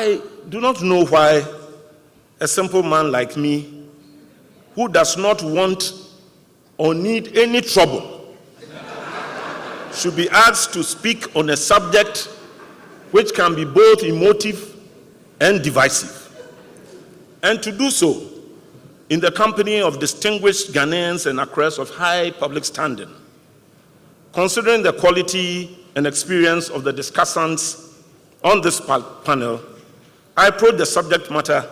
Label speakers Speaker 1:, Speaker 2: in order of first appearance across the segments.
Speaker 1: I do not know why a simple man like me, who does not want or need any trouble, should be asked to speak on a subject which can be both emotive and divisive, and to do so in the company of distinguished Ghanaians and Accras of high public standing. Considering the quality and experience of the discussants on this panel, I approach the subject matter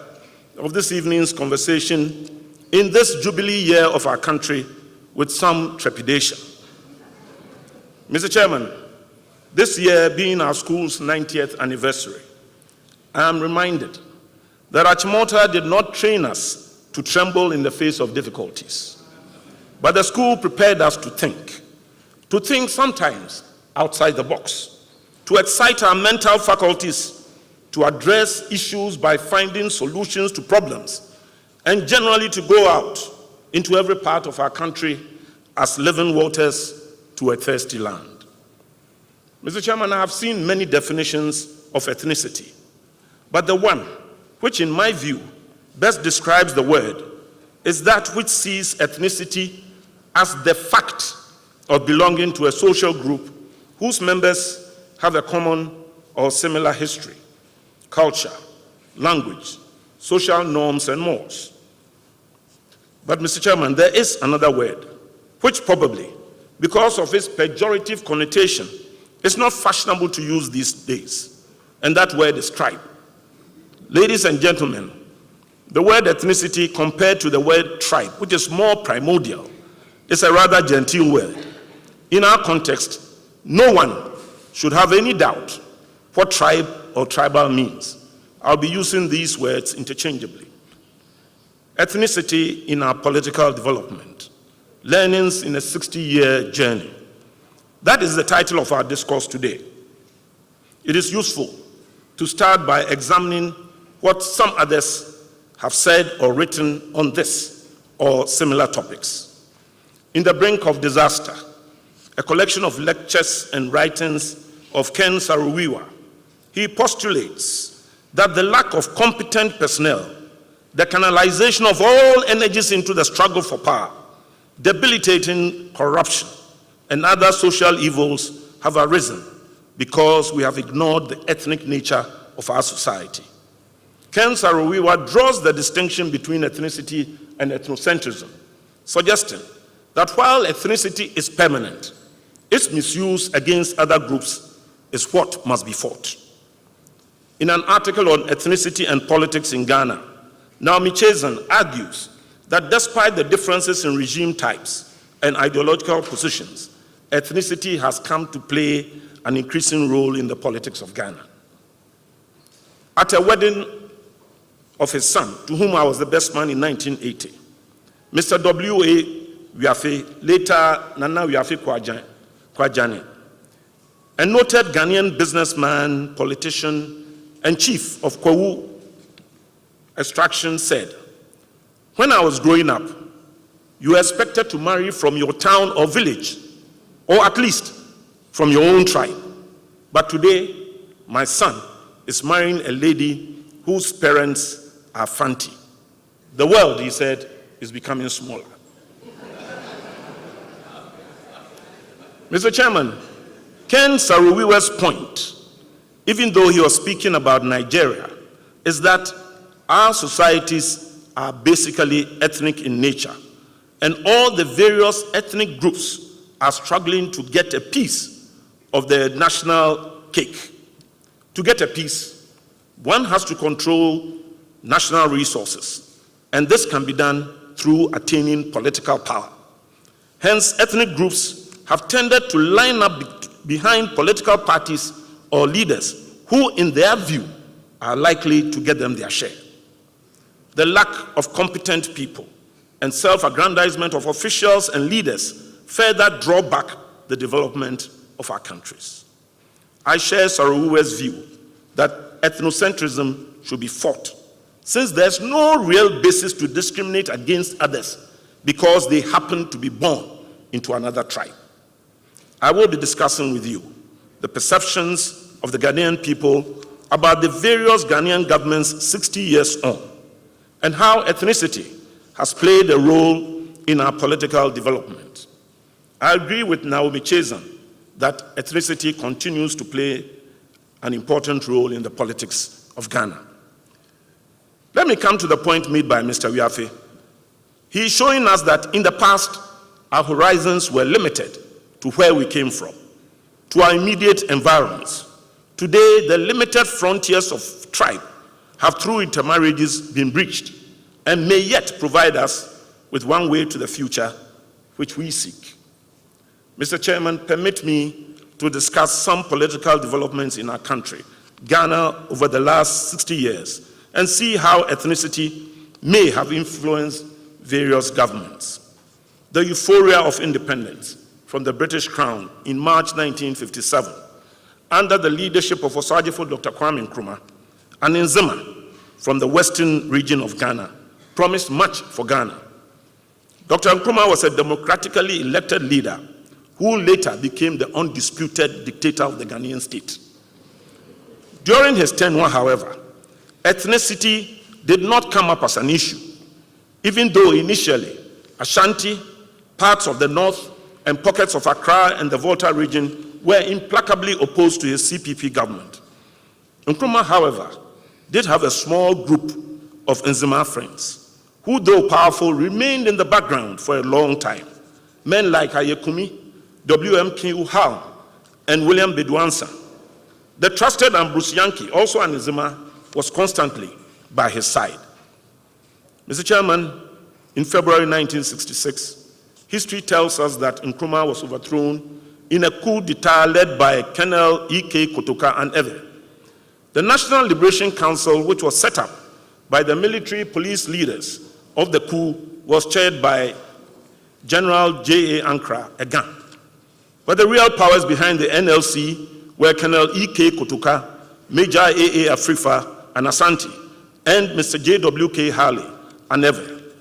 Speaker 1: of this evening's conversation in this jubilee year of our country with some trepidation. Mr. Chairman, this year being our school's 90th anniversary, I am reminded that Achimota did not train us to tremble in the face of difficulties, but the school prepared us to think sometimes outside the box, to excite our mental faculties, to address issues by finding solutions to problems, and generally to go out into every part of our country as living waters to a thirsty land. Mr. Chairman, I have seen many definitions of ethnicity, but the one which, in my view, best describes the word is that which sees ethnicity as the fact of belonging to a social group whose members have a common or similar history, culture, language, social norms, and mores. But, Mr. Chairman, there is another word, which probably, because of its pejorative connotation, is not fashionable to use these days, and that word is tribe. Ladies and gentlemen, the word ethnicity compared to the word tribe, which is more primordial, is a rather genteel word. In our context, no one should have any doubt what tribe or tribal means. I'll be using these words interchangeably. Ethnicity in our political development, learnings in a 60-year journey. That is the title of our discourse today. It is useful to start by examining what some others have said or written on this or similar topics. In the Brink of Disaster, a collection of lectures and writings of Ken Saro-Wiwa, he postulates that the lack of competent personnel, the canalization of all energies into the struggle for power, debilitating corruption, and other social evils have arisen because we have ignored the ethnic nature of our society. Ken Saro-Wiwa draws the distinction between ethnicity and ethnocentrism, suggesting that while ethnicity is permanent, its misuse against other groups is what must be fought. In an article on ethnicity and politics in Ghana, Naomi Chazen argues that despite the differences in regime types and ideological positions, ethnicity has come to play an increasing role in the politics of Ghana. At a wedding of his son, to whom I was the best man in 1980, Mr. W.A. Wiafe, later Nana Wiafe Kwajane, a noted Ghanaian businessman, politician, and chief of Kwawu extraction, said, "When I was growing up, you were expected to marry from your town or village, or at least from your own tribe. But today, my son is marrying a lady whose parents are Fanti. The world," he said, "is becoming smaller." Mr. Chairman, Ken Saro-Wiwa's point, even though he was speaking about Nigeria, is that our societies are basically ethnic in nature, and all the various ethnic groups are struggling to get a piece of the national cake. To get a piece, one has to control national resources, and this can be done through attaining political power. Hence, ethnic groups have tended to line up behind political parties or leaders who, in their view, are likely to get them their share. The lack of competent people and self-aggrandizement of officials and leaders further draw back the development of our countries. I share Saro-Wiwa's view that ethnocentrism should be fought, since there's no real basis to discriminate against others because they happen to be born into another tribe. I will be discussing with you the perceptions of the Ghanaian people about the various Ghanaian governments 60 years on, and how ethnicity has played a role in our political development. I agree with Naomi Chazan that ethnicity continues to play an important role in the politics of Ghana. Let me come to the point made by Mr. Wiafe. He is showing us that in the past, our horizons were limited to where we came from, to our immediate environs. Today, the limited frontiers of tribe have, through intermarriages, been breached and may yet provide us with one way to the future which we seek. Mr. Chairman, permit me to discuss some political developments in our country, Ghana, over the last 60 years, and see how ethnicity may have influenced various governments. The euphoria of independence from the British Crown in March 1957, under the leadership of Osagyefo Dr. Kwame Nkrumah, and Nzima from the western region of Ghana, promised much for Ghana. Dr. Nkrumah was a democratically elected leader who later became the undisputed dictator of the Ghanaian state. During his tenure, however, ethnicity did not come up as an issue, even though initially Ashanti, parts of the north, and pockets of Accra and the Volta region were implacably opposed to his CPP government. Nkrumah, however, did have a small group of Nzima friends, who, though powerful, remained in the background for a long time. Men like Ayekumi, W.M. King-Uhao, and William Bedouansa. The trusted Ambrose Yankee, also an Nzima, was constantly by his side. Mr. Chairman, in February 1966, history tells us that Nkrumah was overthrown in a coup d'etat led by Colonel E.K. Kotoka and Eve. The National Liberation Council, which was set up by the military police leaders of the coup, was chaired by General J.A. Ankra, a Ghana. But the real powers behind the NLC were Colonel E.K. Kotoka, Major A.A. Afrifa, and Asante, and Mr. J.W.K. Harley, and Eve.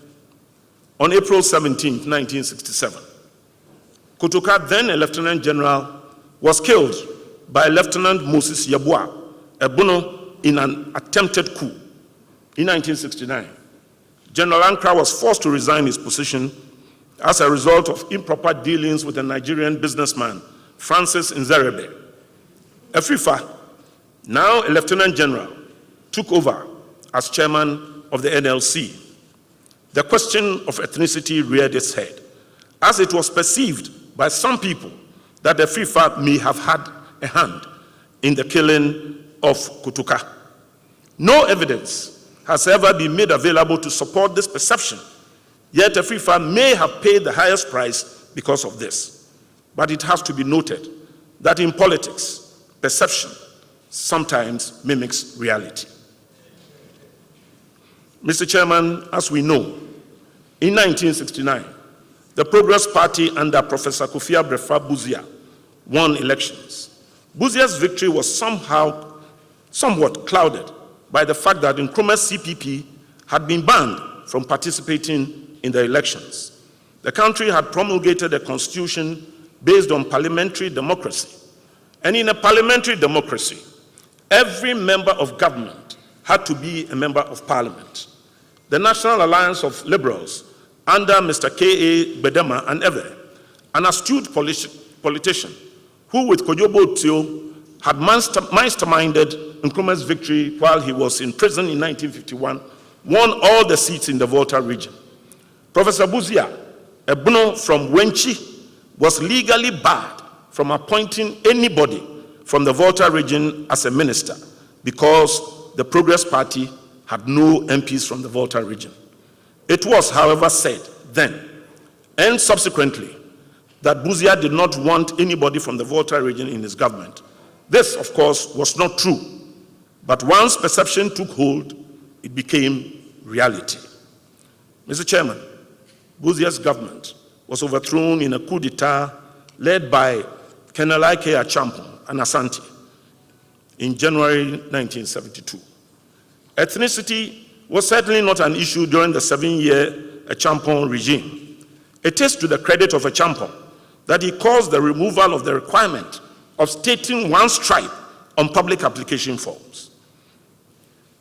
Speaker 1: On April 17, 1967, Kotoka, then a lieutenant general, was killed by Lieutenant Moses Yabua, a Bono, in an attempted coup. In 1969, General Ankra was forced to resign his position as a result of improper dealings with a Nigerian businessman, Francis Nzerebe. Afrifa, now a lieutenant general, took over as chairman of the NLC. The question of ethnicity reared its head, as it was perceived by some people that Afrifa may have had a hand in the killing of Kotoka. No evidence has ever been made available to support this perception, yet Afrifa may have paid the highest price because of this. But it has to be noted that in politics, perception sometimes mimics reality. Mr. Chairman, as we know, in 1969, the Progress Party under Professor Kofi Abrefa Buzia won elections. Buzia's victory was somewhat clouded by the fact that Nkrumah's CPP had been banned from participating in the elections. The country had promulgated a constitution based on parliamentary democracy. And in a parliamentary democracy, every member of government had to be a member of parliament. The National Alliance of Liberals, under Mr. K.A. Bedema and Eve, an astute politician who, with Kojobo Tio, had masterminded Nkrumah's victory while he was in prison in 1951, won all the seats in the Volta region. Professor Buzia, a Bono from Wenchi, was legally barred from appointing anybody from the Volta region as a minister because the Progress Party had no MPs from the Volta region. It was, however, said then and subsequently that Buzia did not want anybody from the Volta region in his government. This, of course, was not true, but once perception took hold, it became reality. Mr. Chairman, Buzia's government was overthrown in a coup d'etat led by Colonel I.K. Achampong and Asante in January 1972. Ethnicity was certainly not an issue during the 7-year Achampong regime. It is to the credit of Achampong that he caused the removal of the requirement of stating one's tribe on public application forms.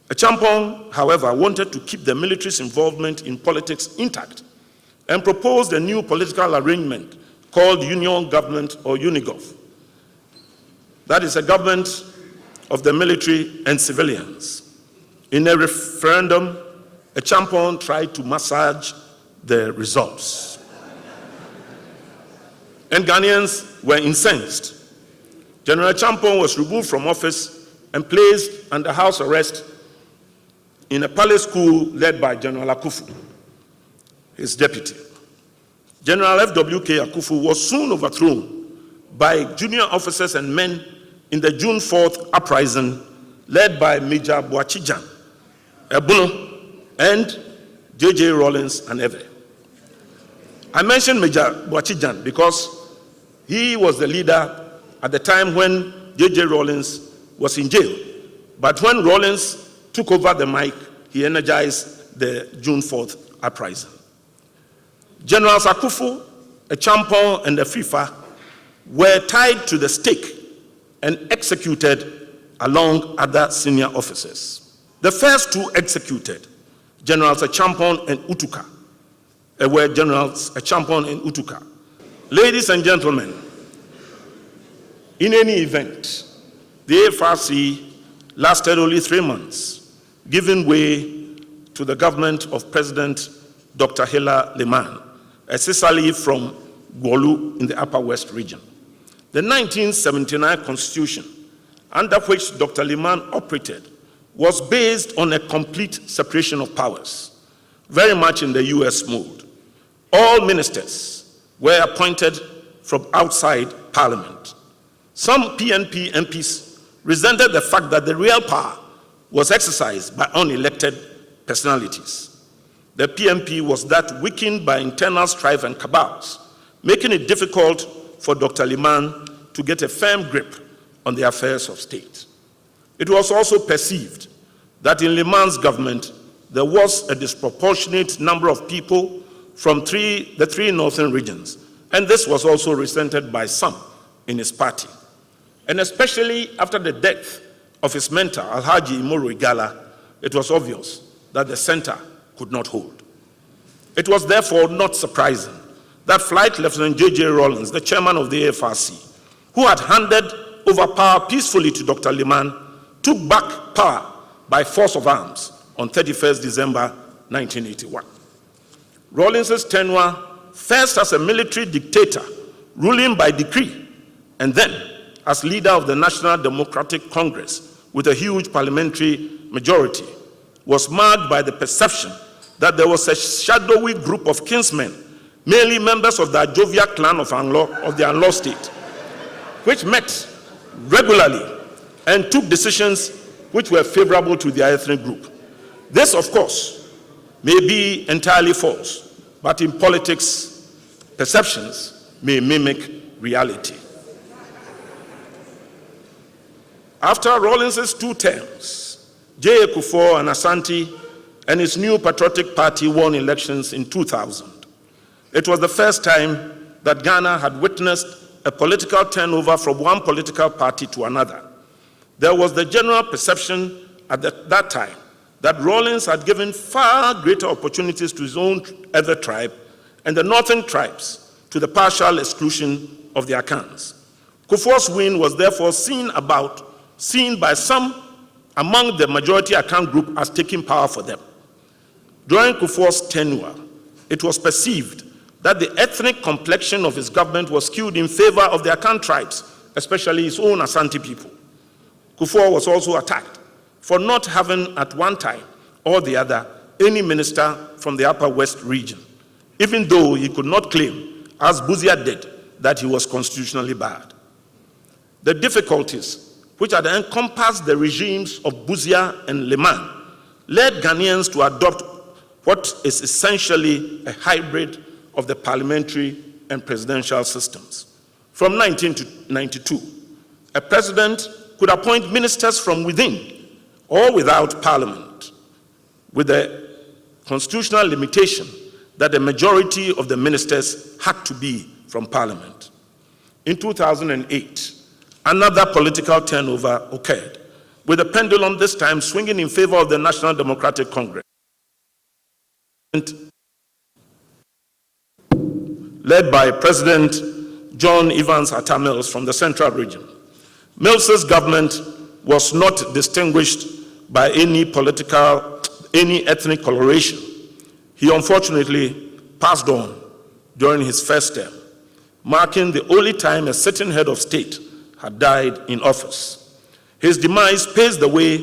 Speaker 1: Achampong, however, wanted to keep the military's involvement in politics intact and proposed a new political arrangement called Union Government or Unigov. That is a government of the military and civilians. In a referendum, Achampong tried to massage the results. And Ghanaians were incensed. General Achampong was removed from office and placed under house arrest in a palace school led by General Akufu, his deputy. General F.W.K. Akufu was soon overthrown by junior officers and men in the June 4th uprising led by Major Boachijan, Ebuno, and J.J. Rawlings and Eve. I mentioned Major Boachijan because he was the leader at the time when J.J. Rawlings was in jail. But when Rawlings took over the mic, he energized the June 4th uprising. Generals Akufu, Achampong, and the FIFA were tied to the stake and executed along other senior officers. The first two executed, Generals Achampong and Utuka, were Generals Achampong and Utuka. Ladies and gentlemen, in any event, the AFRC lasted only 3 months, giving way to the government of President Dr. Hela Liman, a Sicily from Gwolu in the Upper West region. The 1979 Constitution, under which Dr. Liman operated, was based on a complete separation of powers, very much in the US mode. All ministers were appointed from outside Parliament. Some PNP MPs resented the fact that the real power was exercised by unelected personalities. The PNP was that weakened by internal strife and cabals, making it difficult for Dr. Liman to get a firm grip on the affairs of state. It was also perceived that in Liman's government, there was a disproportionate number of people from the three northern regions, and this was also resented by some in his party. And especially after the death of his mentor, Alhaji Imoru Igala, it was obvious that the center could not hold. It was therefore not surprising that Flight Lieutenant J.J. Rawlings, the chairman of the AFRC, who had handed over power peacefully to Dr. Liman, took back power by force of arms on 31st December 1981. Rawlings' tenure, first as a military dictator, ruling by decree, and then as leader of the National Democratic Congress with a huge parliamentary majority, was marked by the perception that there was a shadowy group of kinsmen, mainly members of the Ajovia clan of the Anlo state, which met regularly and took decisions which were favorable to their ethnic group. This, of course, may be entirely false, but in politics, perceptions may mimic reality. After Rawlings' 2 terms, J.A. Kufuor and Asante and his new patriotic party won elections in 2000. It was the first time that Ghana had witnessed a political turnover from one political party to another. There was the general perception at that time that Rawlings had given far greater opportunities to his own other tribe and the northern tribes to the partial exclusion of the Akans. Kufuor's win was therefore seen by some among the majority Akan group as taking power for them. During Kufuor's tenure, it was perceived that the ethnic complexion of his government was skewed in favor of the Akan tribes, especially his own Asante people. Kufuor was also attacked for not having at one time or the other any minister from the Upper West region, even though he could not claim, as Buzia did, that he was constitutionally barred. The difficulties which had encompassed the regimes of Buzia and Liman led Ghanaians to adopt what is essentially a hybrid of the parliamentary and presidential systems. From 1992, a president could appoint ministers from within or without parliament, with the constitutional limitation that the majority of the ministers had to be from parliament. In 2008, another political turnover occurred with the pendulum this time swinging in favor of the National Democratic Congress, led by President John Evans Atta Mills from the Central Region. Mills's government was not distinguished by any ethnic coloration. He unfortunately passed on during his first term, marking the only time a sitting head of state had died in office. His demise paves the way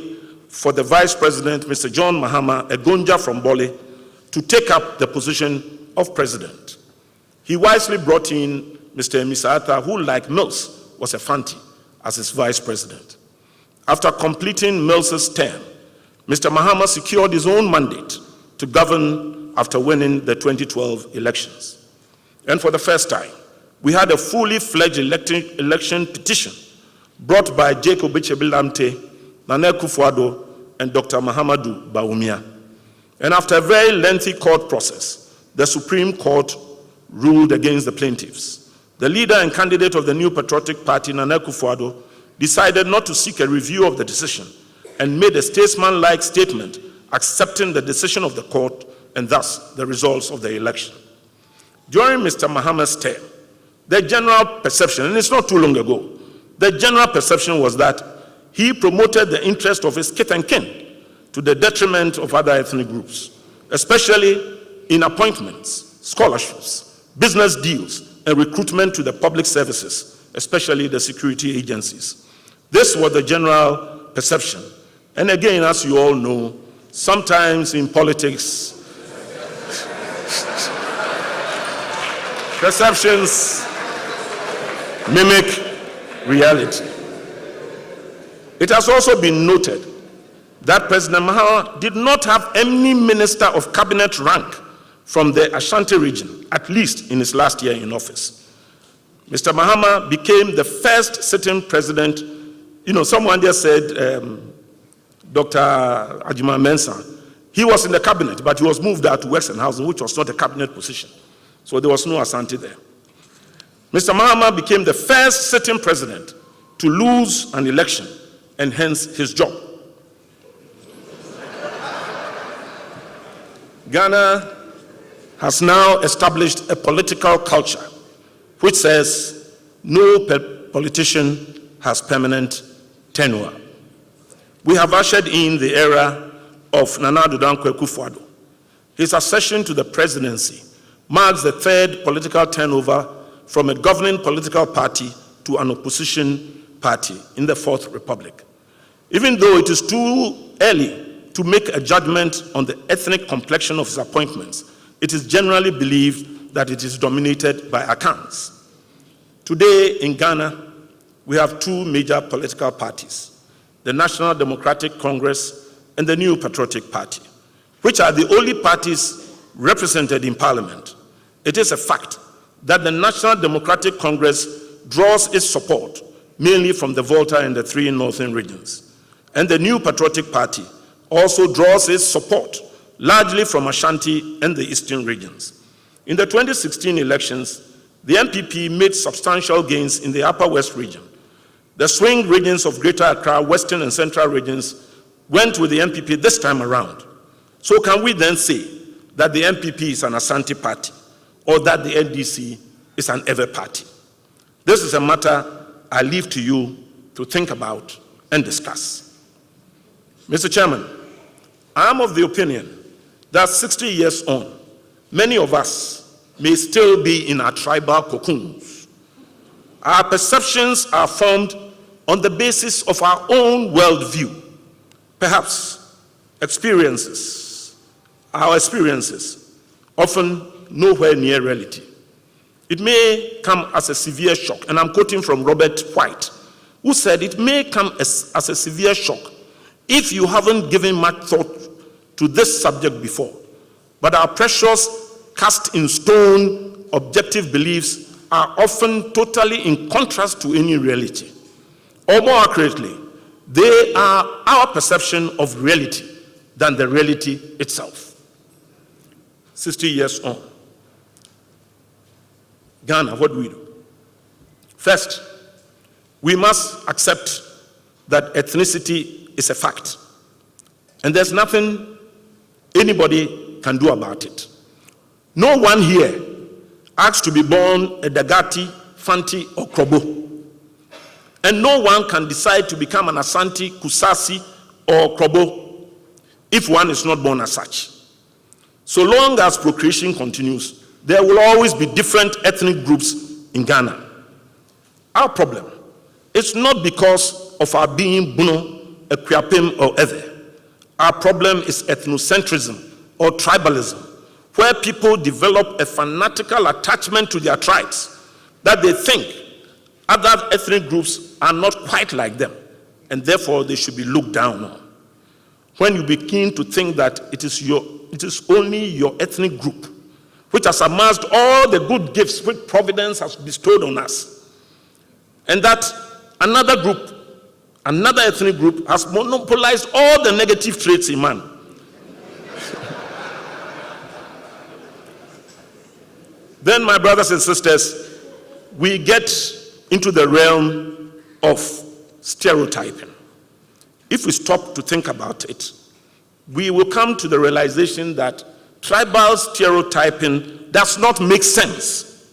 Speaker 1: for the Vice President, Mr. John Mahama Egonja from Bole, to take up the position of President. He wisely brought in Mr. Misata, who, like Mills, was a Fanti, as his Vice President. After completing Mills's term, Mr. Mahama secured his own mandate to govern after winning the 2012 elections. And for the first time, we had a fully fledged election petition brought by Jacob Echebilamte, Nana Akufo-Addo, and Dr. Mahamadou Bawumia. And after a very lengthy court process, the Supreme Court ruled against the plaintiffs. The leader and candidate of the New Patriotic Party, Nana Akufo-Addo, decided not to seek a review of the decision and made a statesman-like statement accepting the decision of the court and thus the results of the election. During Mr. Mahama's term, the general perception, and it's not too long ago, the general perception was that he promoted the interest of his kith and kin to the detriment of other ethnic groups, especially in appointments, scholarships, business deals, and recruitment to the public services, especially the security agencies. This was the general perception. And again, as you all know, sometimes in politics, perceptions mimic reality. It has also been noted that President Mahama did not have any minister of cabinet rank from the Ashanti region, at least in his last year in office. Mr. Mahama became the first sitting president. You know, someone just said, Dr. Ajima Mensah, he was in the cabinet, but he was moved out to Western Housing, which was not a cabinet position. So there was no Ashanti there. Mr. Mahama became the first sitting president to lose an election and hence his job. Ghana has now established a political culture which says no politician has permanent tenure. We have ushered in the era of Nana Addo Dankwa Akufo-Addo. His accession to the presidency marks the third political turnover from a governing political party to an opposition party in the Fourth Republic. Even though it is too early to make a judgment on the ethnic complexion of his appointments, it is generally believed that it is dominated by Akans. Today in Ghana, we have two major political parties, the National Democratic Congress and the New Patriotic Party, which are the only parties represented in Parliament. It is a fact that the National Democratic Congress draws its support mainly from the Volta and the three northern regions. And the New Patriotic Party also draws its support largely from Ashanti and the eastern regions. In the 2016 elections, the NPP made substantial gains in the Upper West region. The swing regions of Greater Accra, Western and Central regions went with the NPP this time around. So can we then say that the NPP is an Ashanti party or that the NDC is an Ewe party? This is a matter I leave to you to think about and discuss. Mr. Chairman, I am of the opinion that 60 years on, many of us may still be in our tribal cocoons. Our perceptions are formed on the basis of our own worldview. Perhaps our experiences, often nowhere near reality. It may come as a severe shock, and I'm quoting from Robert White, who said it may come as a severe shock if you haven't given much thought to this subject before. But our precious cast in stone objective beliefs are often totally in contrast to any reality. Or more accurately, they are our perception of reality than the reality itself. 60 years on. Ghana, what do we do? First, we must accept that ethnicity is a fact. And there's nothing anybody can do about it. No one here asks to be born a Dagati, Fanti, or Krobo. And no one can decide to become an Asante, Kusasi, or Krobo if one is not born as such. So long as procreation continues, there will always be different ethnic groups in Ghana. Our problem is not because of our being Buno, Ekwiapem, or Ewe. Our problem is ethnocentrism or tribalism, where people develop a fanatical attachment to their tribes that they think other ethnic groups are not quite like them, and therefore they should be looked down on. When you begin to think that it is only your ethnic group which has amassed all the good gifts which Providence has bestowed on us, and that another ethnic group has monopolized all the negative traits in man, then, my brothers and sisters, we get into the realm of stereotyping. If we stop to think about it, we will come to the realization that tribal stereotyping does not make sense.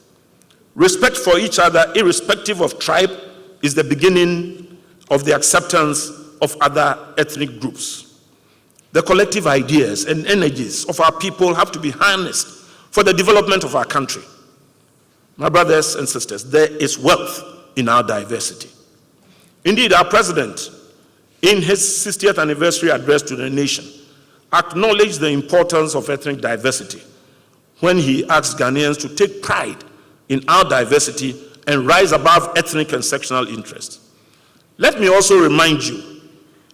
Speaker 1: Respect for each other, irrespective of tribe, is the beginning of the acceptance of other ethnic groups. The collective ideas and energies of our people have to be harnessed for the development of our country. My brothers and sisters, there is wealth in our diversity. Indeed, our president, in his 60th anniversary address to the nation, acknowledged the importance of ethnic diversity when he asked Ghanaians to take pride in our diversity and rise above ethnic and sectional interests. Let me also remind you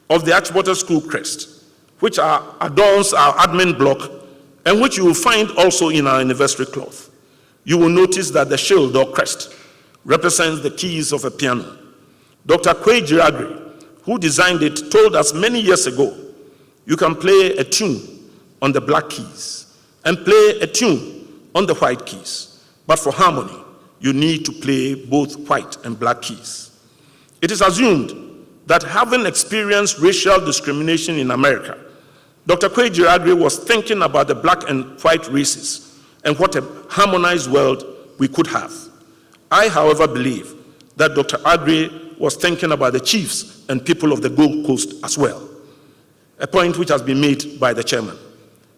Speaker 1: of the Achimota School crest, which adorns our admin block and which you will find also in our anniversary cloth. You will notice that the shield or crest represents the keys of a piano. Dr. Kweji Agri, who designed it, told us many years ago, you can play a tune on the black keys and play a tune on the white keys. But for harmony, you need to play both white and black keys. It is assumed that having experienced racial discrimination in America, Dr. Kweji Agri was thinking about the black and white races and what a harmonized world we could have. I, however, believe that Dr. Agri was thinking about the chiefs and people of the Gold Coast as well, a point which has been made by the chairman.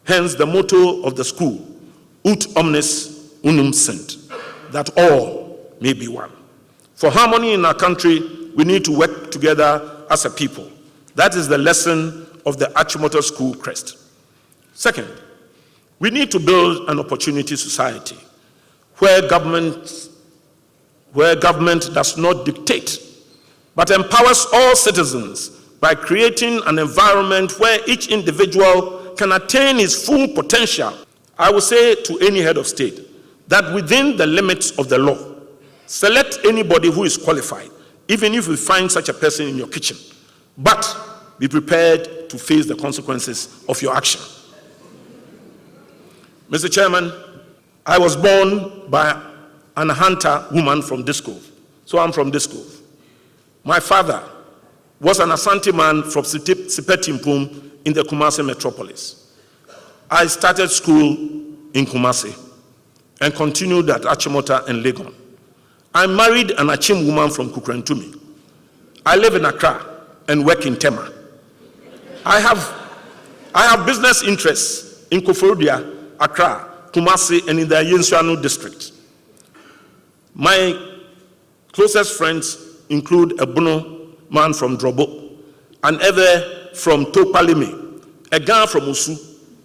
Speaker 1: Hence the motto of the school, Ut omnes unum sint, that all may be one. For harmony in our country, we need to work together as a people. That is the lesson of the Achimota School crest. Second, we need to build an opportunity society where government does not dictate, but empowers all citizens by creating an environment where each individual can attain his full potential. I will say to any head of state that within the limits of the law, select anybody who is qualified, even if you find such a person in your kitchen, but be prepared to face the consequences of your action. Mr. Chairman, I was born by an Ahanta woman from Disco, so I'm from Disco. My father was an Asante man from Sipetimpum in the Kumasi metropolis. I started school in Kumasi and continued at Achimota and Legon. I married an Achim woman from Kukrentumi. I live in Accra and work in Tema. I have business interests in Koforidua, Accra, Kumasi, and in the Yensuanu district. My closest friends include a Bono man from Drobo, an Ewe from Topalime, a Gan from Usu,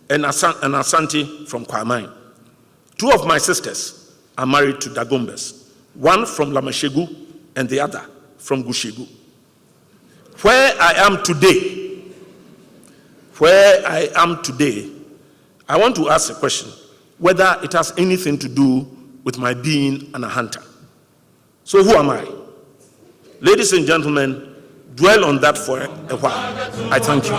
Speaker 1: and an Asante from Kwamai. Two of my sisters are married to Dagombes, one from Lamashegu and the other from Gushegu. Where I am today, I want to ask a question, whether it has anything to do with my being an Ahanta. So who am I? Ladies and gentlemen, dwell on that for a while. I thank you.